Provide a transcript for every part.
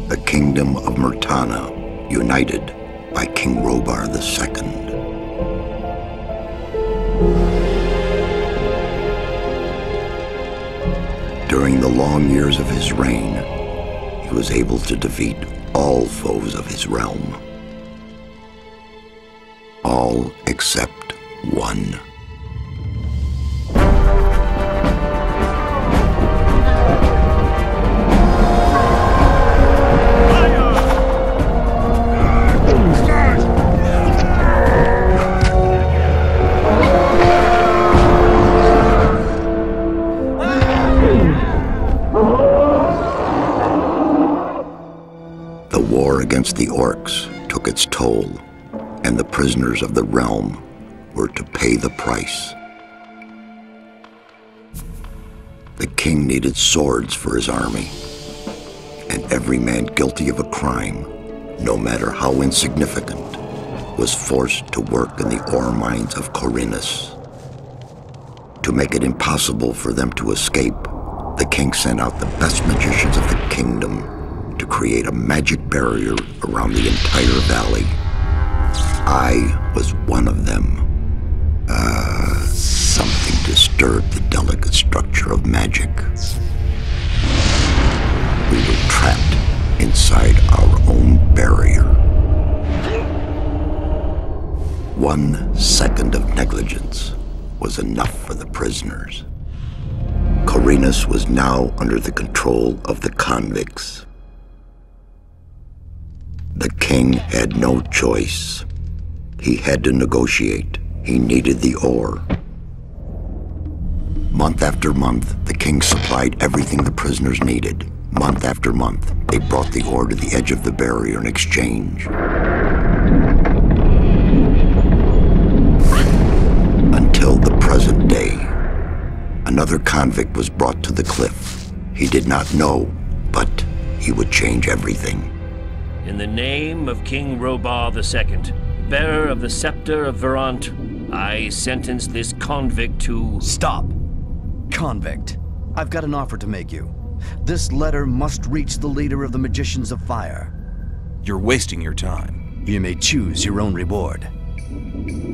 the kingdom of Murtana, united by King Robar II. During the long years of his reign, he was able to defeat all foes of his realm. All except one. The war against the orcs took its toll, and the prisoners of the realm were to pay the price. The king needed swords for his army, and every man guilty of a crime, no matter how insignificant, was forced to work in the ore mines of Khorinis. To make it impossible for them to escape, the king sent out the best magicians of the kingdom to create a magic barrier around the entire valley. I was one of them. Something disturbed the delicate structure of magic. We were trapped inside our own barrier. 1 second of negligence was enough for the prisoners. Khorinis was now under the control of the convicts. The king had no choice. He had to negotiate. He needed the ore. Month after month, the king supplied everything the prisoners needed. Month after month, they brought the ore to the edge of the barrier in exchange. Until the present day, another convict was brought to the cliff. He did not know, but he would change everything. In the name of King Robar II, bearer of the scepter of Verant, I sentence this convict to... Stop! Convict, I've got an offer to make you. This letter must reach the leader of the Magicians of Fire. You're wasting your time. You may choose your own reward.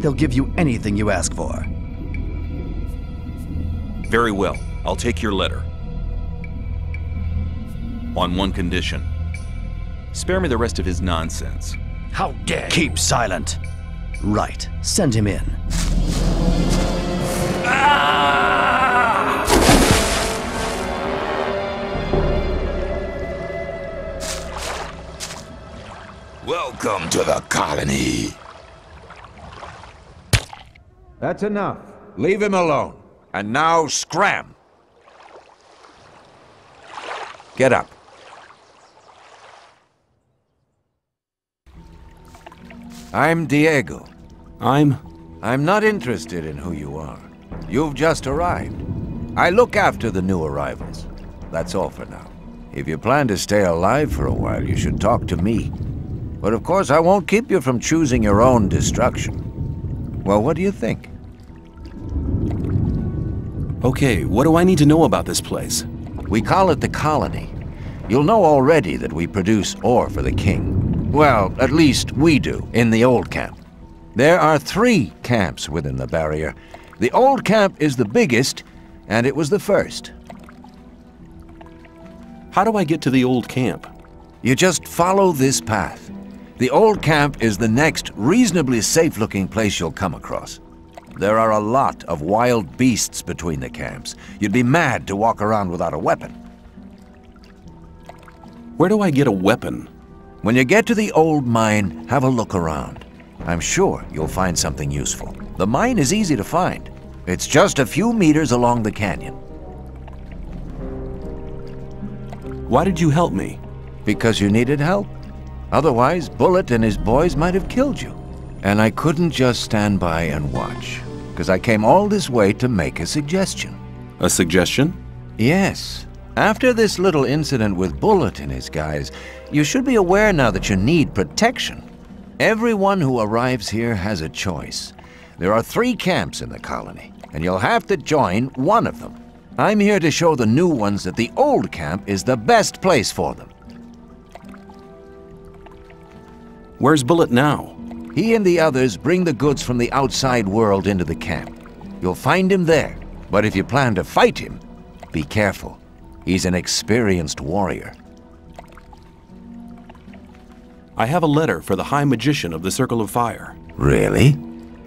They'll give you anything you ask for. Very well, I'll take your letter. On one condition. Spare me the rest of his nonsense. How dare you! Keep silent. Right, send him in. Welcome to the colony. That's enough. Leave him alone. And now scram. Get up. I'm Diego. I'm not interested in who you are. You've just arrived. I look after the new arrivals. That's all for now. If you plan to stay alive for a while, you should talk to me. But of course, I won't keep you from choosing your own destruction. Well, what do you think? Okay, what do I need to know about this place? We call it the colony. You'll know already that we produce ore for the king. Well, at least we do, in the old camp. There are 3 camps within the barrier. The old camp is the biggest, and it was the first. How do I get to the old camp? You just follow this path. The old camp is the next reasonably safe-looking place you'll come across. There are a lot of wild beasts between the camps. You'd be mad to walk around without a weapon. Where do I get a weapon? When you get to the old mine, have a look around. I'm sure you'll find something useful. The mine is easy to find. It's just a few meters along the canyon. Why did you help me? Because you needed help. Otherwise, Bullet and his boys might have killed you. And I couldn't just stand by and watch, because I came all this way to make a suggestion. A suggestion? Yes. After this little incident with Bullet and his guys, you should be aware now that you need protection. Everyone who arrives here has a choice. There are 3 camps in the colony, and you'll have to join one of them. I'm here to show the new ones that the old camp is the best place for them. Where's Bullet now? He and the others bring the goods from the outside world into the camp. You'll find him there, but if you plan to fight him, be careful. He's an experienced warrior. I have a letter for the High Magician of the Circle of Fire. Really?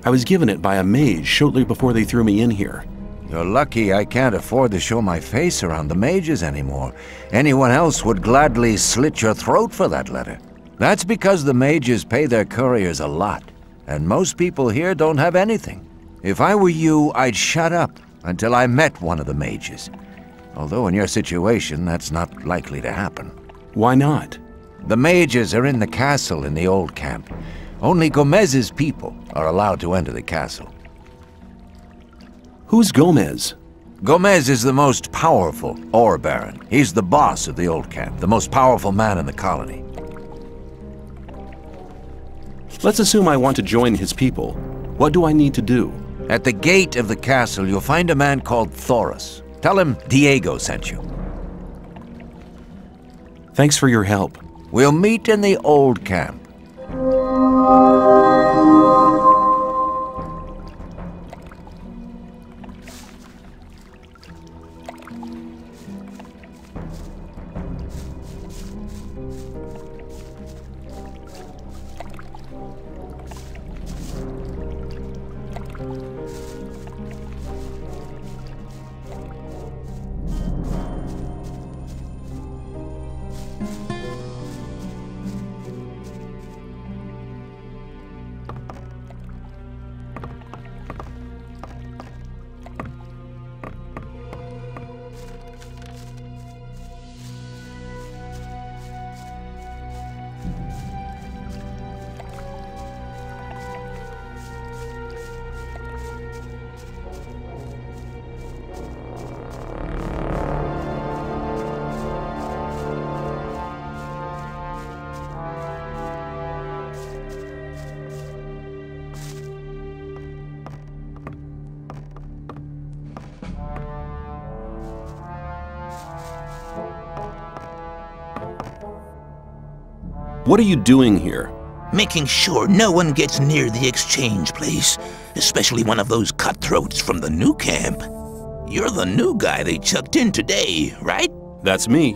I was given it by a mage shortly before they threw me in here. You're lucky I can't afford to show my face around the mages anymore. Anyone else would gladly slit your throat for that letter. That's because the mages pay their couriers a lot, and most people here don't have anything. If I were you, I'd shut up until I met one of the mages. Although in your situation, that's not likely to happen. Why not? The mages are in the castle in the old camp. Only Gomez's people are allowed to enter the castle. Who's Gomez? Gomez is the most powerful ore baron. He's the boss of the old camp, the most powerful man in the colony. Let's assume I want to join his people. What do I need to do? At the gate of the castle, you'll find a man called Thoris. Tell him Diego sent you. Thanks for your help. We'll meet in the old camp. What are you doing here? Making sure no one gets near the exchange place, especially one of those cutthroats from the new camp. You're the new guy they chucked in today, right? That's me.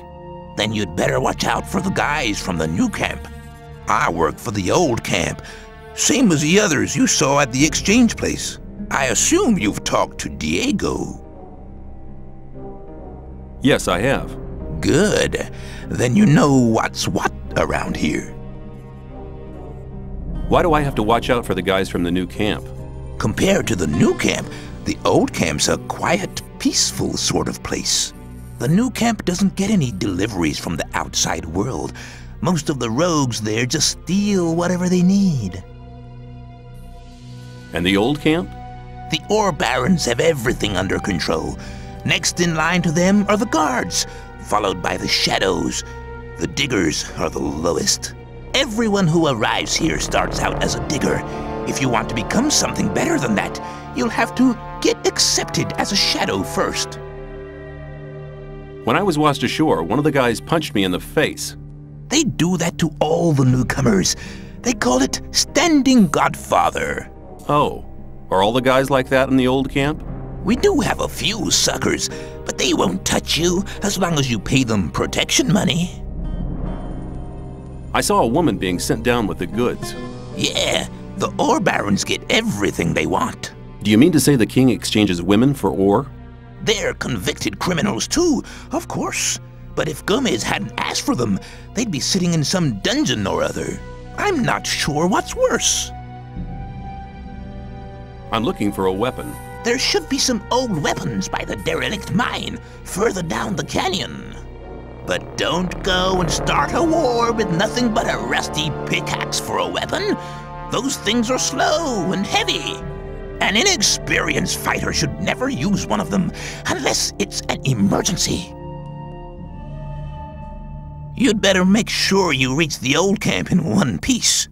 Then you'd better watch out for the guys from the new camp. I work for the old camp, same as the others you saw at the exchange place. I assume you've talked to Diego. Yes, I have. Good. Then you know what's what around here. Why do I have to watch out for the guys from the new camp? Compared to the new camp, the old camp's a quiet, peaceful sort of place. The new camp doesn't get any deliveries from the outside world. Most of the rogues there just steal whatever they need. And the old camp? The ore barons have everything under control. Next in line to them are the guards, followed by the shadows. The diggers are the lowest. Everyone who arrives here starts out as a digger. If you want to become something better than that, you'll have to get accepted as a shadow first. When I was washed ashore, one of the guys punched me in the face. They do that to all the newcomers. They call it Standing Godfather. Oh, are all the guys like that in the old camp? We do have a few suckers, but they won't touch you as long as you pay them protection money. I saw a woman being sent down with the goods. Yeah, the ore barons get everything they want. Do you mean to say the king exchanges women for ore? They're convicted criminals too, of course. But if Gomez hadn't asked for them, they'd be sitting in some dungeon or other. I'm not sure what's worse. I'm looking for a weapon. There should be some old weapons by the derelict mine, further down the canyon. But don't go and start a war with nothing but a rusty pickaxe for a weapon. Those things are slow and heavy. An inexperienced fighter should never use one of them unless it's an emergency. You'd better make sure you reach the old camp in one piece.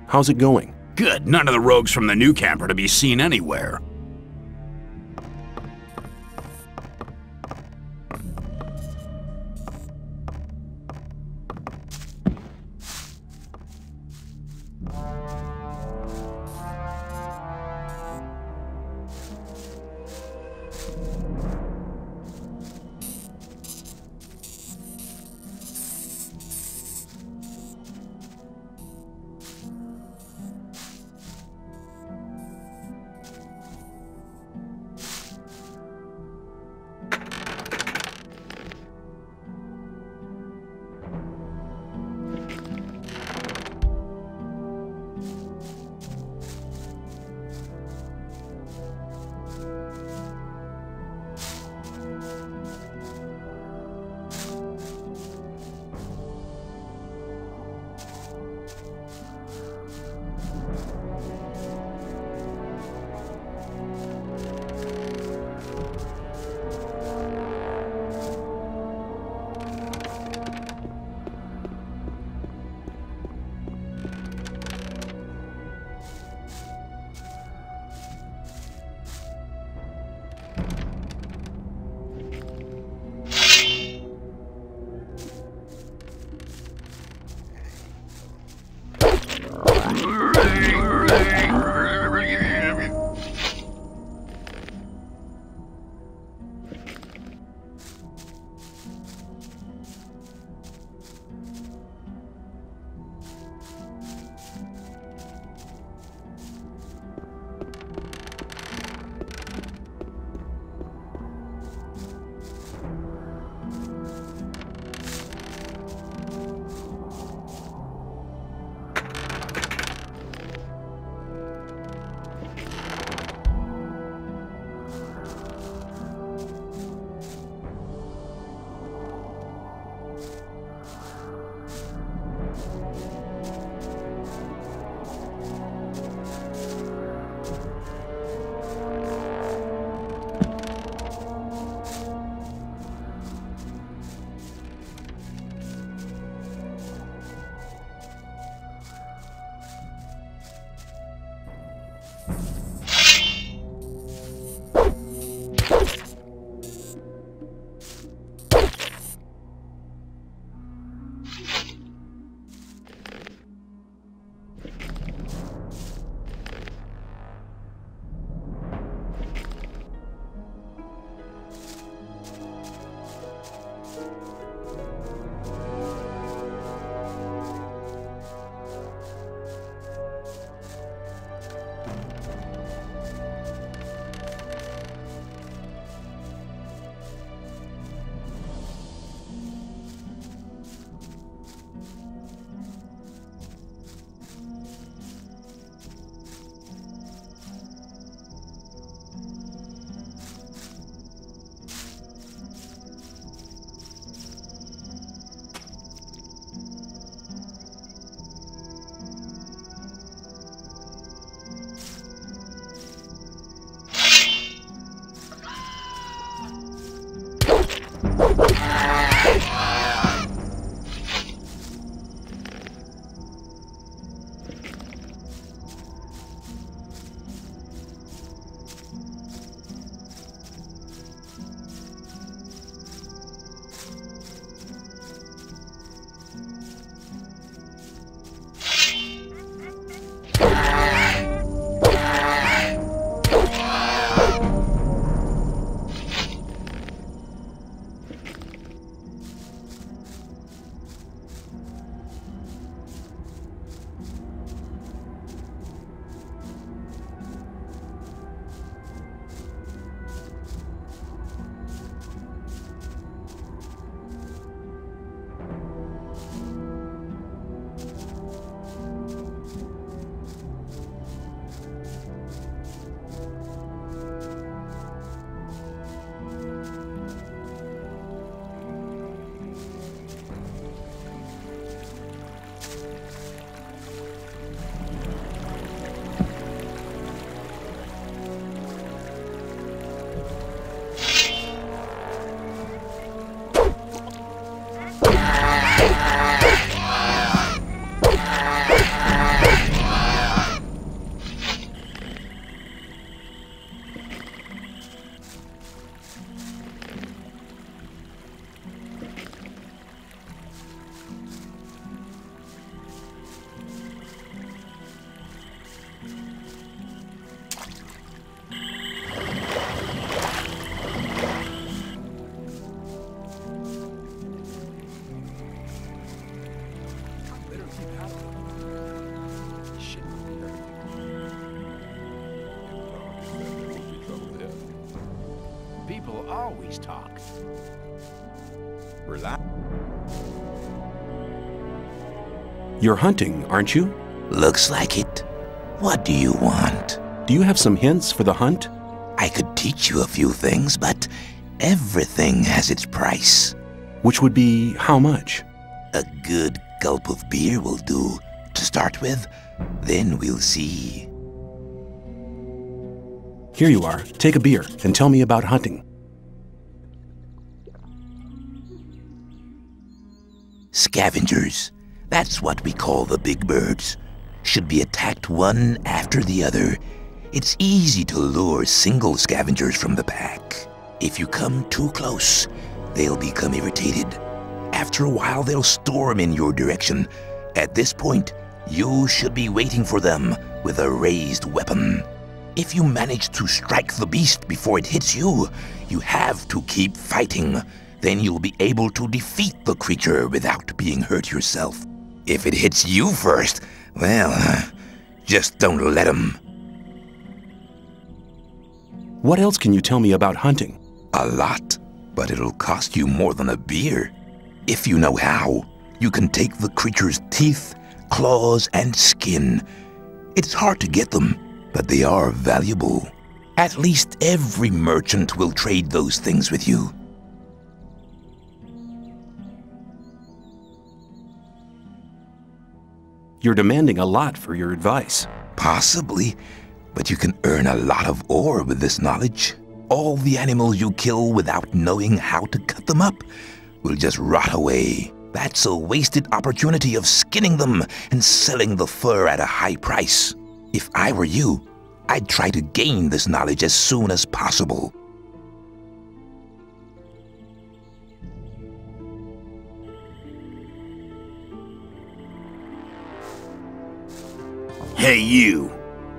How's it going? Good. None of the rogues from the new camp are to be seen anywhere. always talk. Relax. You're hunting, aren't you? Looks like it. What do you want? Do you have some hints for the hunt? I could teach you a few things, but everything has its price. Which would be how much? A good gulp of beer will do, to start with. Then we'll see. Here you are. Take a beer and tell me about hunting. Scavengers. That's what we call the big birds. Should be attacked one after the other. It's easy to lure single scavengers from the pack. If you come too close, they'll become irritated. After a while, they'll storm in your direction. At this point, you should be waiting for them with a raised weapon. If you manage to strike the beast before it hits you, you have to keep fighting. Then you'll be able to defeat the creature without being hurt yourself. If it hits you first, well, just don't let him. What else can you tell me about hunting? A lot, but it'll cost you more than a beer. If you know how, you can take the creature's teeth, claws, and skin. It's hard to get them, but they are valuable. At least every merchant will trade those things with you. You're demanding a lot for your advice. Possibly, but you can earn a lot of ore with this knowledge. All the animals you kill without knowing how to cut them up will just rot away. That's a wasted opportunity of skinning them and selling the fur at a high price. If I were you, I'd try to gain this knowledge as soon as possible. Hey, you.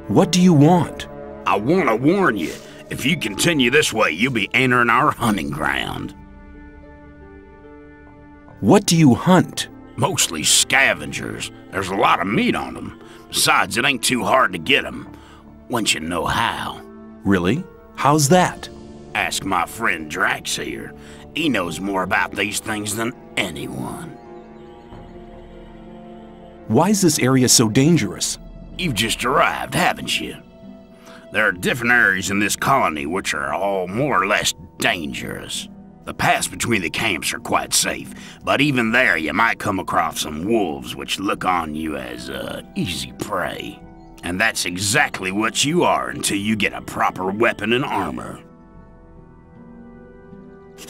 What do you want? I want to warn you. If you continue this way, you'll be entering our hunting ground. What do you hunt? Mostly scavengers. There's a lot of meat on them. Besides, it ain't too hard to get them, once you know how. Really? How's that? Ask my friend Drax here. He knows more about these things than anyone. Why is this area so dangerous? You've just arrived, haven't you? There are different areas in this colony which are all more or less dangerous. The paths between the camps are quite safe, but even there you might come across some wolves which look on you as easy prey. And that's exactly what you are until you get a proper weapon and armor.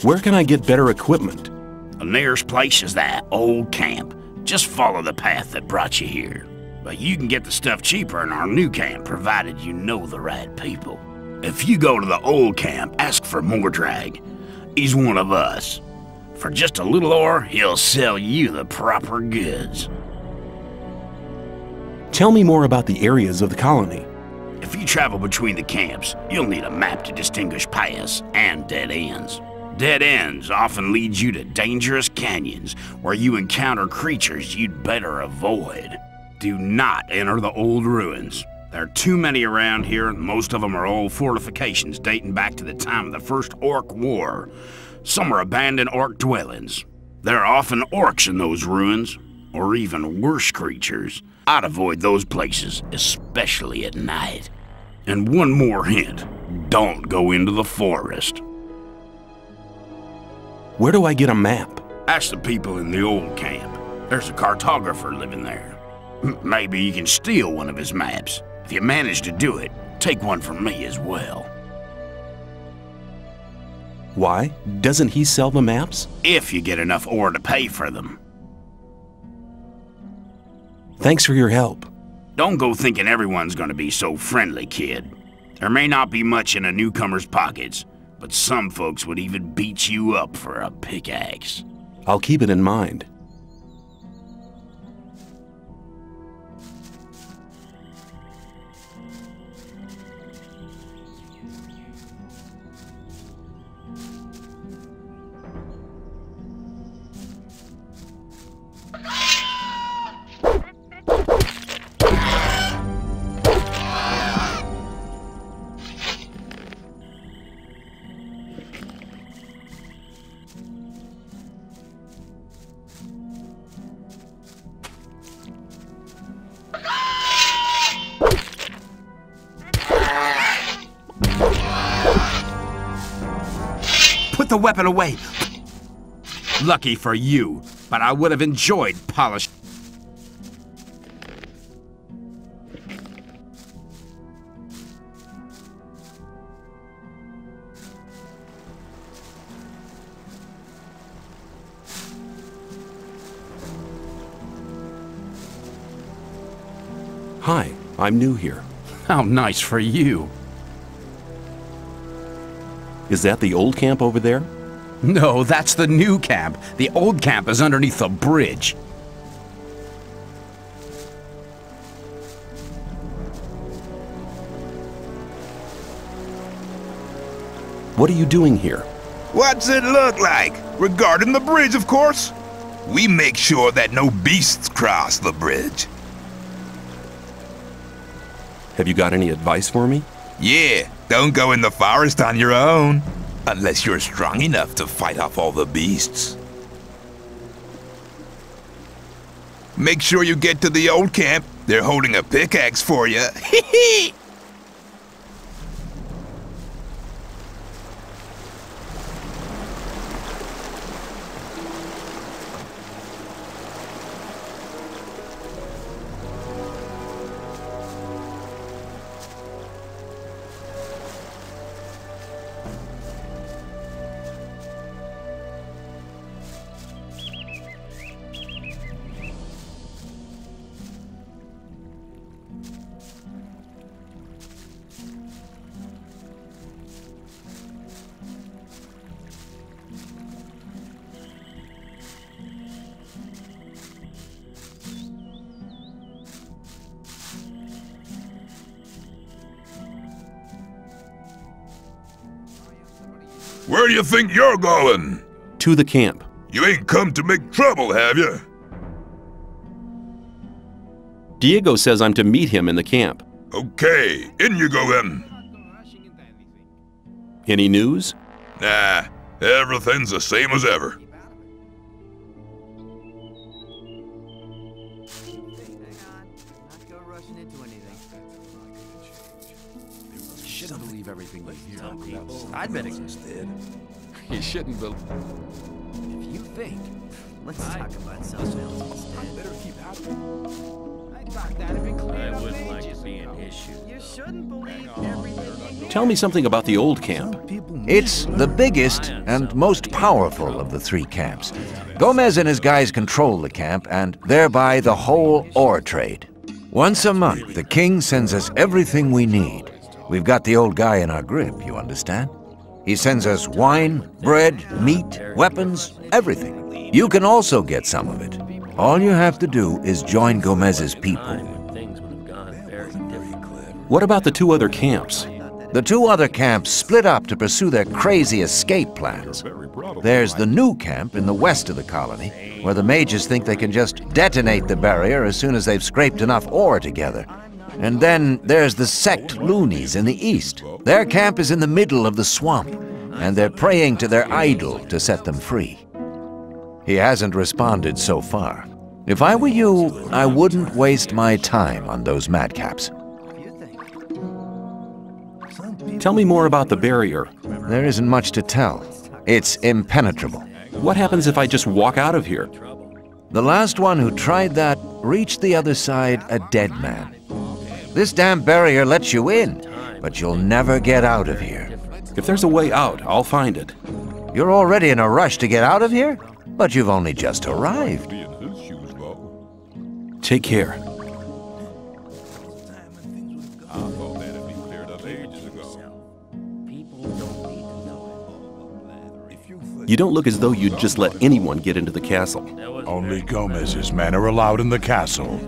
Where can I get better equipment? The nearest place is that old camp. Just follow the path that brought you here. But you can get the stuff cheaper in our new camp, provided you know the right people. If you go to the old camp, ask for Mordrag. He's one of us. For just a little ore, he'll sell you the proper goods. Tell me more about the areas of the colony. If you travel between the camps, you'll need a map to distinguish paths and dead ends. Dead ends often lead you to dangerous canyons where you encounter creatures you'd better avoid. Do not enter the old ruins. There are too many around here, and most of them are old fortifications dating back to the time of the First Orc War. Some are abandoned orc dwellings. There are often orcs in those ruins, or even worse creatures. I'd avoid those places, especially at night. And one more hint, don't go into the forest. Where do I get a map? Ask the people in the old camp. There's a cartographer living there. Maybe you can steal one of his maps. If you manage to do it, take one from me as well. Why? Doesn't he sell the maps? If you get enough ore to pay for them. Thanks for your help. Don't go thinking everyone's gonna be so friendly, kid. There may not be much in a newcomer's pockets, but some folks would even beat you up for a pickaxe. I'll keep it in mind. Put the weapon away! Lucky for you, but I would have enjoyed polish. Hi, I'm new here. How nice for you. Is that the old camp over there? No, that's the new camp. The old camp is underneath the bridge. What are you doing here? What's it look like? Regarding the bridge, of course. We make sure that no beasts cross the bridge. Have you got any advice for me? Yeah, don't go in the forest on your own. Unless you're strong enough to fight off all the beasts. Make sure you get to the old camp. They're holding a pickaxe for you. Where do you think you're going? To the camp. You ain't come to make trouble, have you? Diego says I'm to meet him in the camp. Okay, in you go then. Any news? Nah, everything's the same as ever. Shouldn't believe everything you hear about. I'd bet it. You shouldn't believe. If you think, let's talk about something else instead. Better keep happening. I thought that had been clear. I wouldn't like to be an issue. You shouldn't believe everything. Tell me something about the old camp. It's the biggest and most powerful of the three camps. Gomez and his guys control the camp and thereby the whole ore trade. Once a month, the king sends us everything we need. We've got the old guy in our grip, you understand? He sends us wine, bread, meat, weapons, everything. You can also get some of it. All you have to do is join Gomez's people. What about the two other camps? The two other camps split up to pursue their crazy escape plans. There's the new camp in the west of the colony, where the mages think they can just detonate the barrier as soon as they've scraped enough ore together. And then there's the sect loonies in the east. Their camp is in the middle of the swamp, and they're praying to their idol to set them free. He hasn't responded so far. If I were you, I wouldn't waste my time on those madcaps. Tell me more about the barrier. There isn't much to tell. It's impenetrable. What happens if I just walk out of here? The last one who tried that reached the other side a dead man. This damn barrier lets you in, but you'll never get out of here. If there's a way out, I'll find it. You're already in a rush to get out of here? But you've only just arrived. Take care. You don't look as though you'd just let anyone get into the castle. Only Gomez's men are allowed in the castle.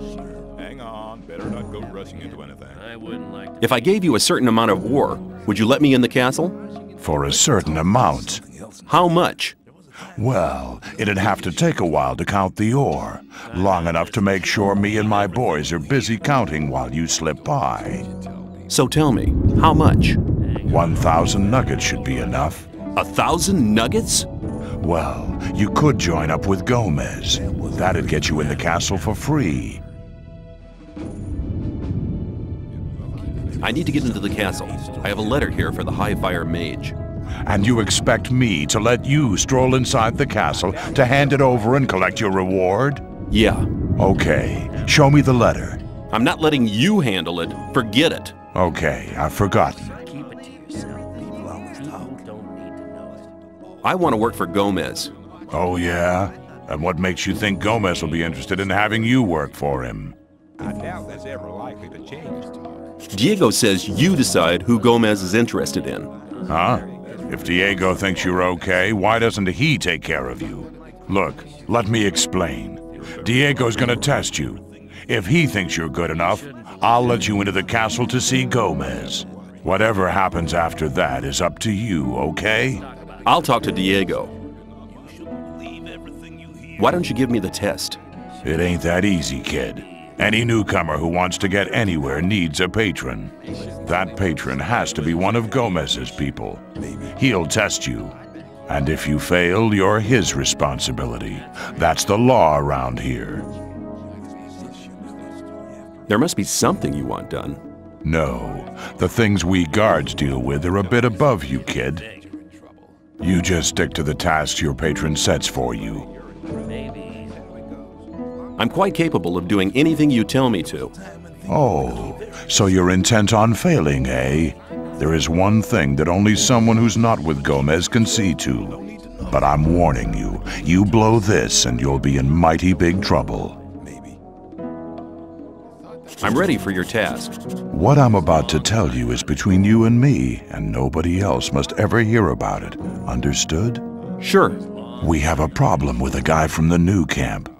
Hang on, better not go rushing into anything. I wouldn't like to. If I gave you a certain amount of ore, would you let me in the castle? For a certain amount. How much? Well, it'd have to take a while to count the ore. Long enough to make sure me and my boys are busy counting while you slip by. So tell me, how much? 1,000 nuggets should be enough. 1,000 nuggets? Well, you could join up with Gomez. That'd get you in the castle for free. I need to get into the castle. I have a letter here for the High Fire Mage. And you expect me to let you stroll inside the castle to hand it over and collect your reward? Yeah. Okay, show me the letter. I'm not letting you handle it. Forget it. Okay, I've forgotten. Keep it to yourself. People don't need to know it. I want to work for Gomez. Oh, yeah? And what makes you think Gomez will be interested in having you work for him? I doubt that's ever likely to change. Diego says you decide who Gomez is interested in. Huh? If Diego thinks you're okay, why doesn't he take care of you? Look, let me explain. Diego's gonna test you. If he thinks you're good enough, I'll let you into the castle to see Gomez. Whatever happens after that is up to you, okay? I'll talk to Diego. Why don't you give me the test? It ain't that easy, kid. Any newcomer who wants to get anywhere needs a patron. That patron has to be one of Gomez's people. He'll test you. And if you fail, you're his responsibility. That's the law around here. There must be something you want done. No. The things we guards deal with are a bit above you, kid. You just stick to the tasks your patron sets for you. I'm quite capable of doing anything you tell me to. Oh, so you're intent on failing, eh? There is one thing that only someone who's not with Gomez can see to. But I'm warning you, you blow this and you'll be in mighty big trouble. I'm ready for your task. What I'm about to tell you is between you and me, and nobody else must ever hear about it. Understood? Sure. We have a problem with a guy from the new camp.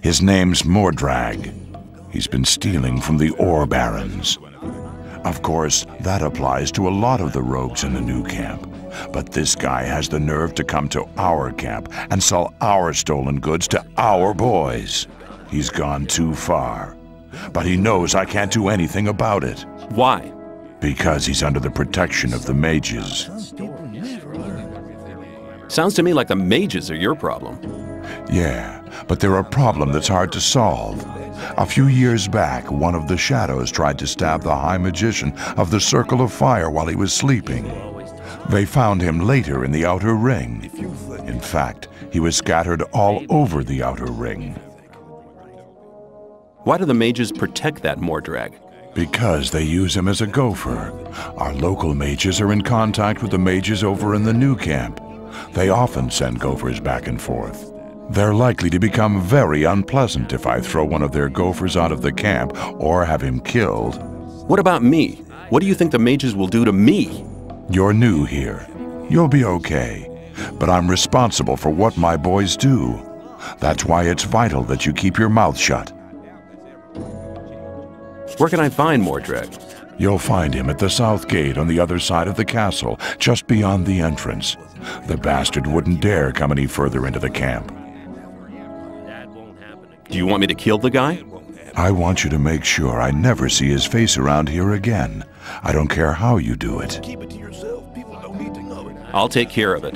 His name's Mordrag. He's been stealing from the ore barons. Of course, that applies to a lot of the rogues in the new camp. But this guy has the nerve to come to our camp and sell our stolen goods to our boys. He's gone too far. But he knows I can't do anything about it. Why? Because he's under the protection of the mages. Sounds to me like the mages are your problem. Yeah, but they're a problem that's hard to solve. A few years back, one of the shadows tried to stab the High Magician of the Circle of Fire while he was sleeping. They found him later in the Outer Ring. In fact, he was scattered all over the Outer Ring. Why do the mages protect that Mordrag? Because they use him as a gopher. Our local mages are in contact with the mages over in the new camp. They often send gophers back and forth. They're likely to become very unpleasant if I throw one of their gophers out of the camp or have him killed. What about me? What do you think the mages will do to me? You're new here. You'll be okay. But I'm responsible for what my boys do. That's why it's vital that you keep your mouth shut. Where can I find Mordrag? You'll find him at the south gate on the other side of the castle, just beyond the entrance. The bastard wouldn't dare come any further into the camp. Do you want me to kill the guy? I want you to make sure I never see his face around here again. I don't care how you do it. I'll take care of it.